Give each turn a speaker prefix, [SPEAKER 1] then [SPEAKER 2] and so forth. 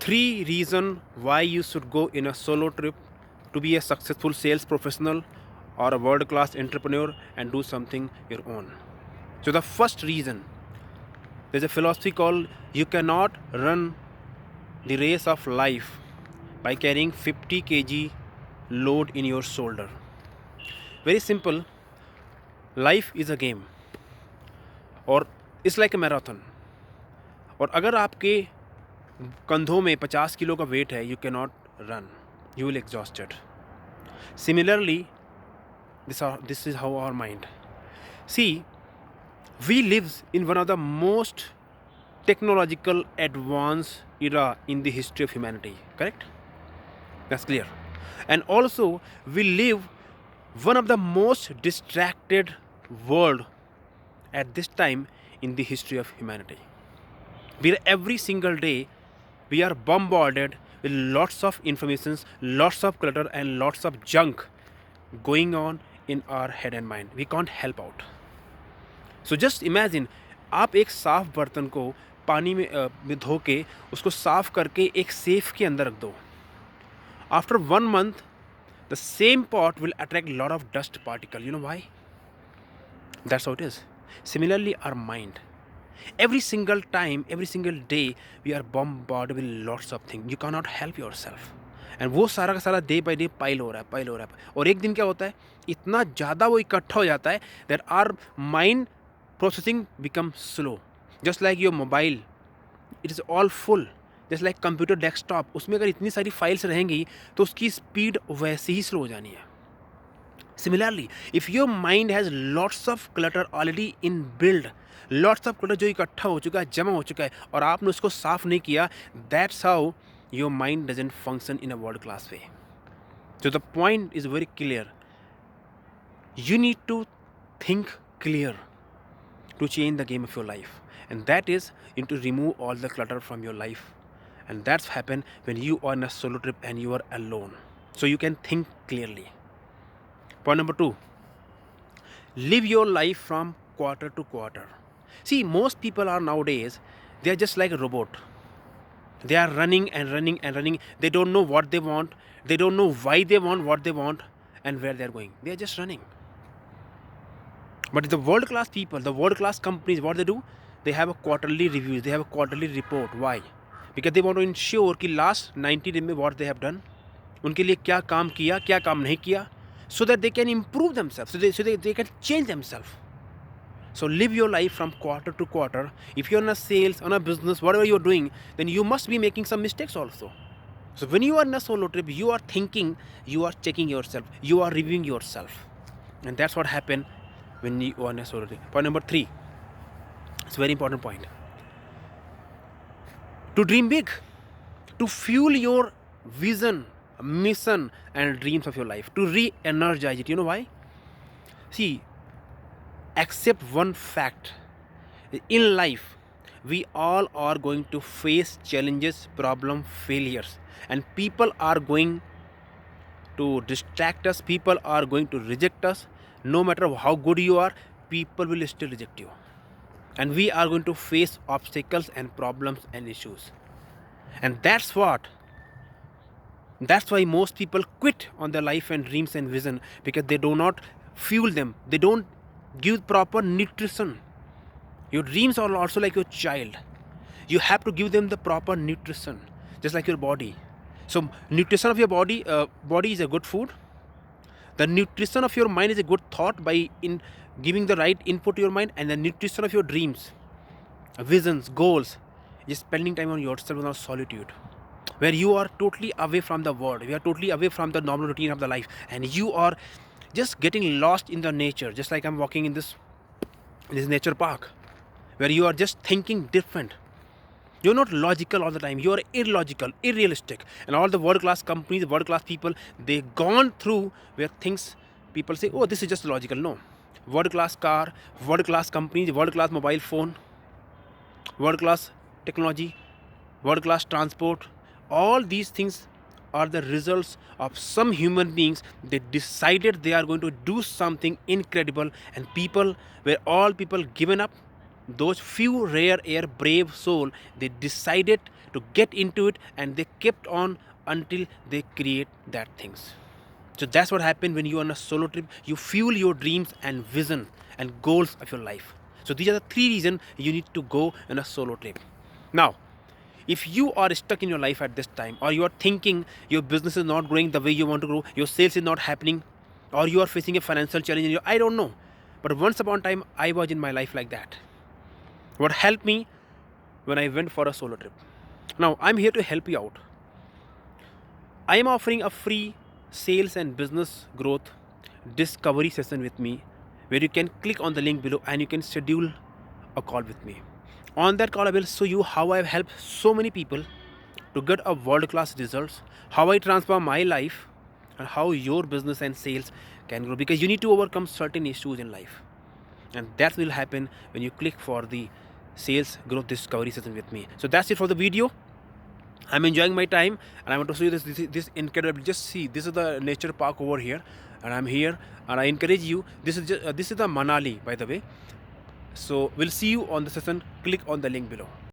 [SPEAKER 1] Three reasons why you should go in a solo trip to be a successful sales professional or a world class entrepreneur and do something your own. So, the first reason, there's a philosophy called you cannot run the race of life by carrying 50 kg load in your shoulder. Very simple, life is a game और it's like a marathon. और अगर आपके कंधों में 50 kilo का weight है, you can not run, you will exhausted. Similarly this is how our mind. See, we lives in one of the most technological advanced era in the history of humanity, correct? That's clear. And also we live one of the most distracted world at this time in the history of humanity, where every single day we are bombarded with lots of informations, lots of clutter and lots of junk going on in our head and mind. We can't help out. So just imagine, आप एक साफ बर्तन को पानी में धो के उसको साफ करके एक सेफ के अंदर रख दो. After 1 month the same pot will attract a lot of dust particle. You know why? That's how it is. Similarly, our mind, every single time, every single day we are bombarded with lots of things. You cannot help yourself. And वो सारा का सारा day by day pile हो रहा है. और एक दिन क्या होता है, इतना ज़्यादा वो इकट्ठा हो जाता है that our mind processing becomes slow. Just like your mobile, it is all full. Just like computer desktop, उसमें अगर इतनी सारी फाइल्स रहेंगी तो उसकी स्पीड वैसे ही स्लो हो जानी है. Similarly, if your mind has lots of clutter already in build, lots of clutter जो इकट्ठा हो चुका है, जमा हो चुका है और आपने उसको साफ नहीं किया, that's how your mind doesn't function in a world class way. So the point is very clear. You need to think clear to change the game of your life, and that is you need to remove all the clutter from your life, and that's happen when you are on a solo trip and you are alone, so you can think clearly. Point number 2, live your life from quarter to quarter. See, most people are nowadays, they are just like a robot. They are running and running and running. They don't know what they want, they don't know why they want what they want and where they are going. They are just running. But the world class people, the world class companies, what they do, they have a quarterly reviews, they have a quarterly report. Why? Because they want to ensure कि last 90 days में what they have done, उनके लिए क्या काम किया, क्या काम नहीं किया, so that they can improve themselves, so they can change themselves. So live your life from quarter to quarter. If you're in a sales, on a business, whatever you're doing, then you must be making some mistakes also. So when you are in a solo trip, you are thinking, you are checking yourself, you are reviewing yourself, and that's what happened when you are in a solo trip. Point number 3, it's a very important point. To dream big, to fuel your vision, mission and dreams of your life, to re-energize it. You know why? See, accept one fact. In life, we all are going to face challenges, problems, failures, and people are going to distract us, people are going to reject us. No matter how good you are, people will still reject you, and we are going to face obstacles and problems and issues. And that's why most people quit on their life and dreams and vision, because they do not fuel them, they don't give proper nutrition. Your dreams are also like your child, you have to give them the proper nutrition, just like your body. So nutrition of your body is a good food. The nutrition of your mind is a good thought by in giving the right input to your mind, and the nutrition of your dreams, visions, goals is spending time on yourself in solitude, where you are totally away from the world, you are totally away from the normal routine of the life, and you are just getting lost in the nature. Just like I'm walking in this nature park, where you are just thinking different. You're not logical all the time, you are illogical, unrealistic. And all the world class companies, world class people, they gone through where things, people say, oh, this is just logical. No, world class car, world class companies, world class mobile phone, world class technology, world class transport, all these things are the results of some human beings. They decided they are going to do something incredible, and people were all people given up. Those few rare air brave soul, they decided to get into it, and they kept on until they create that things. So that's what happened when you're on a solo trip. You fuel your dreams and vision and goals of your life. So these are the three reasons you need to go on a solo trip. Now, if you are stuck in your life at this time, or you are thinking your business is not growing the way you want to grow, your sales is not happening, or you are facing a financial challenge, and I don't know. But once upon a time, I was in my life like that. What helped me when I went for a solo trip. Now, I'm here to help you out. I am offering a free sales and business growth discovery session with me, where you can click on the link below and you can schedule a call with me. On that call, I will show you how I've helped so many people to get a world class results, how I transform my life, and how your business and sales can grow, because you need to overcome certain issues in life. And that will happen when you click for the sales growth discovery session with me. So that's it for the video. I'm enjoying my time, and I want to show you this incredible. Just see, this is the nature park over here, and I'm here, and I encourage you. This is the Manali, by the way. So we'll see you on the session. Click on the link below.